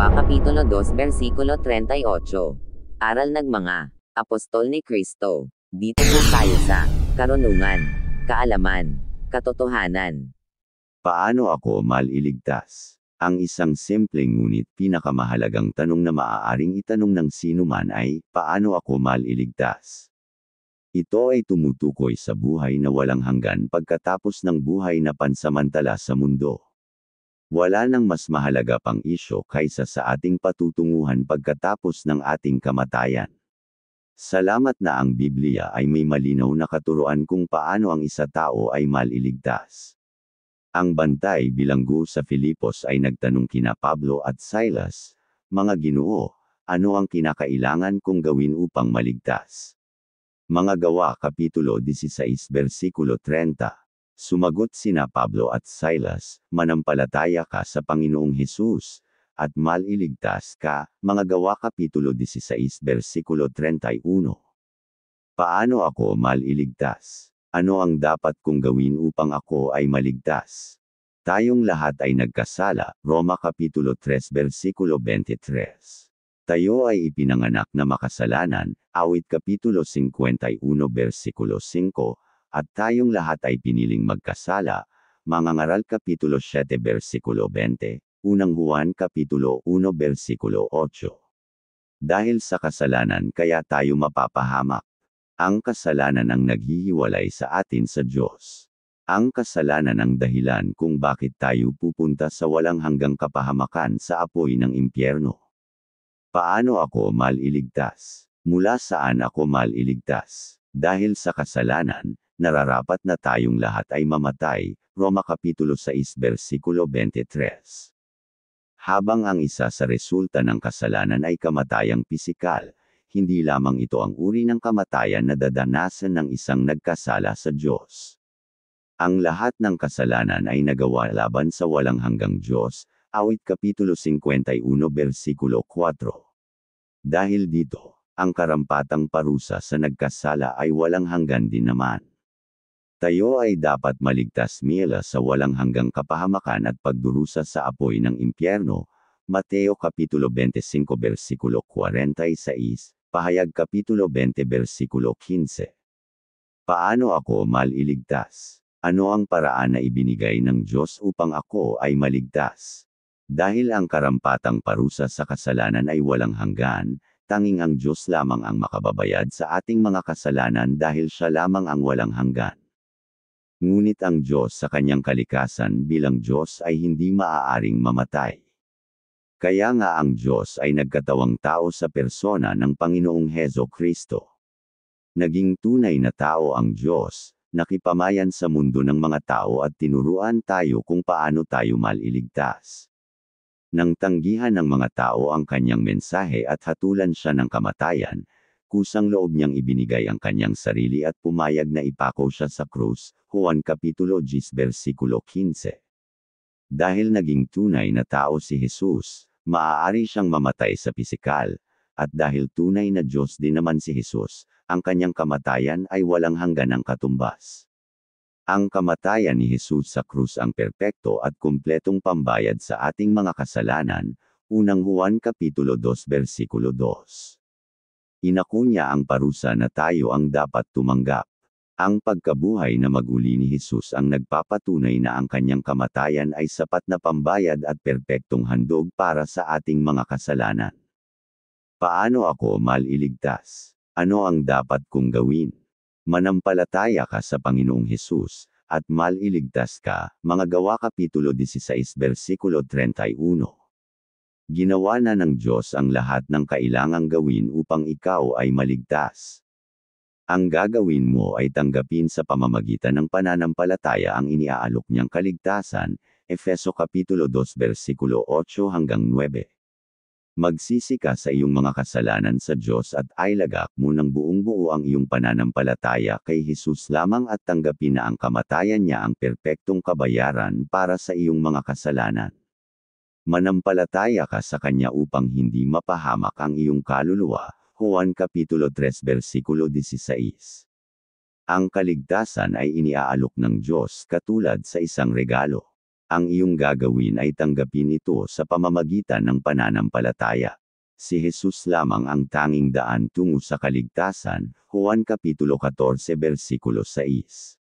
Gawa Kapitulo 2 Versikulo 38. Aral ng mga Apostol ni Kristo. Dito po tayo sa karunungan, kaalaman, katotohanan. Paano ako maliligtas? Ang isang simpleng ngunit pinakamahalagang tanong na maaaring itanong ng sino man ay, paano ako maliligtas? Ito ay tumutukoy sa buhay na walang hanggan pagkatapos ng buhay na pansamantala sa mundo. Wala nang mas mahalaga pang isyo kaysa sa ating patutunguhan pagkatapos ng ating kamatayan. Salamat na ang Biblia ay may malinaw na katuruan kung paano ang isa tao ay maliligtas. Ang bantay bilanggo sa Filipos ay nagtanong kina Pablo at Silas, "Mga Ginoo, ano ang kinakailangan kong gawin upang maligtas?" Mga Gawa Kapitulo 16 Versikulo 30. Sumagot sina Pablo at Silas, "Manampalataya ka sa Panginoong Hesus, at maliligtas ka." Mga Gawa Kapitulo 16 Versikulo 31. Paano ako maliligtas? Ano ang dapat kong gawin upang ako ay maligtas? Tayong lahat ay nagkasala. Roma Kapitulo 3 Versikulo 23. Tayo ay ipinanganak na makasalanan. Awit Kapitulo 51 Versikulo 5. At tayong lahat ay piniling magkasala. Mga Ngaral Kapitulo 7 Versikulo 20, Unang Juan Kapitulo 1 Versikulo 8. Dahil sa kasalanan kaya tayo mapapahamak. Ang kasalanan ang naghihiwalay sa atin sa Diyos. Ang kasalanan ang dahilan kung bakit tayo pupunta sa walang hanggang kapahamakan sa apoy ng impyerno. Paano ako maliligtas? Mula saan ako maliligtas? Dahil sa kasalanan, nararapat na tayong lahat ay mamatay. Roma Kapitulo 6 Versikulo 23. Habang ang isa sa resulta ng kasalanan ay kamatayang pisikal, hindi lamang ito ang uri ng kamatayan na dadanasan ng isang nagkasala sa Diyos. Ang lahat ng kasalanan ay nagawa laban sa walang hanggang Diyos. Awit Kapitulo 51 Versikulo 4. Dahil dito, ang karampatang parusa sa nagkasala ay walang hanggan din naman. Tayo ay dapat maligtas mula sa walang hanggang kapahamakan at pagdurusa sa apoy ng impyerno. Mateo Kapitulo 25 Versikulo 46, Pahayag Kapitulo 20 Versikulo 15. Paano ako maliligtas? Ano ang paraan na ibinigay ng Diyos upang ako ay maligtas? Dahil ang karampatang parusa sa kasalanan ay walang hanggan, tanging ang Diyos lamang ang makababayad sa ating mga kasalanan dahil siya lamang ang walang hanggan. Ngunit ang Diyos sa kanyang kalikasan bilang Diyos ay hindi maaaring mamatay. Kaya nga ang Diyos ay nagkatawang tao sa persona ng Panginoong Heso Kristo. Naging tunay na tao ang Diyos, nakipamayan sa mundo ng mga tao at tinuruan tayo kung paano tayo maliligtas. Nang tanggihan ng mga tao ang kanyang mensahe at hatulan siya ng kamatayan, kusang loob niyang ibinigay ang kanyang sarili at pumayag na ipako siya sa krus. Juan Kapitulo 10 Versikulo 15. Dahil naging tunay na tao si Jesus, maaari siyang mamatay sa pisikal, at dahil tunay na Diyos din naman si Jesus, ang kanyang kamatayan ay walang hanggan ng katumbas. Ang kamatayan ni Jesus sa krus ang perpekto at kumpletong pambayad sa ating mga kasalanan. Unang Juan Kapitulo 2 Versikulo 2. Inako niya ang parusa na tayo ang dapat tumanggap. Ang pagkabuhay na maguli ni Jesus ang nagpapatunay na ang kanyang kamatayan ay sapat na pambayad at perpektong handog para sa ating mga kasalanan. Paano ako maliligtas? Ano ang dapat kong gawin? Manampalataya ka sa Panginoong Hesus, at maliligtas ka. Mga Gawa Kapitulo 16 Versikulo 31. Ginawa na ng Diyos ang lahat ng kailangang gawin upang ikaw ay maligtas. Ang gagawin mo ay tanggapin sa pamamagitan ng pananampalataya ang iniaalok niyang kaligtasan. Efeso Kapitulo 2 Versikulo 8 hanggang 9. Magsisi ka sa iyong mga kasalanan sa Diyos at ilagak mo ng buong buo ang iyong pananampalataya kay Jesus lamang at tanggapin na ang kamatayan niya ang perpektong kabayaran para sa iyong mga kasalanan. Manampalataya ka sa Kanya upang hindi mapahamak ang iyong kaluluwa. Juan Kapitulo 3 Versikulo 16. Ang kaligtasan ay iniaalok ng Diyos katulad sa isang regalo. Ang iyong gagawin ay tanggapin ito sa pamamagitan ng pananampalataya. Si Jesus lamang ang tanging daan tungo sa kaligtasan. Juan Kapitulo 14 versikulo 6.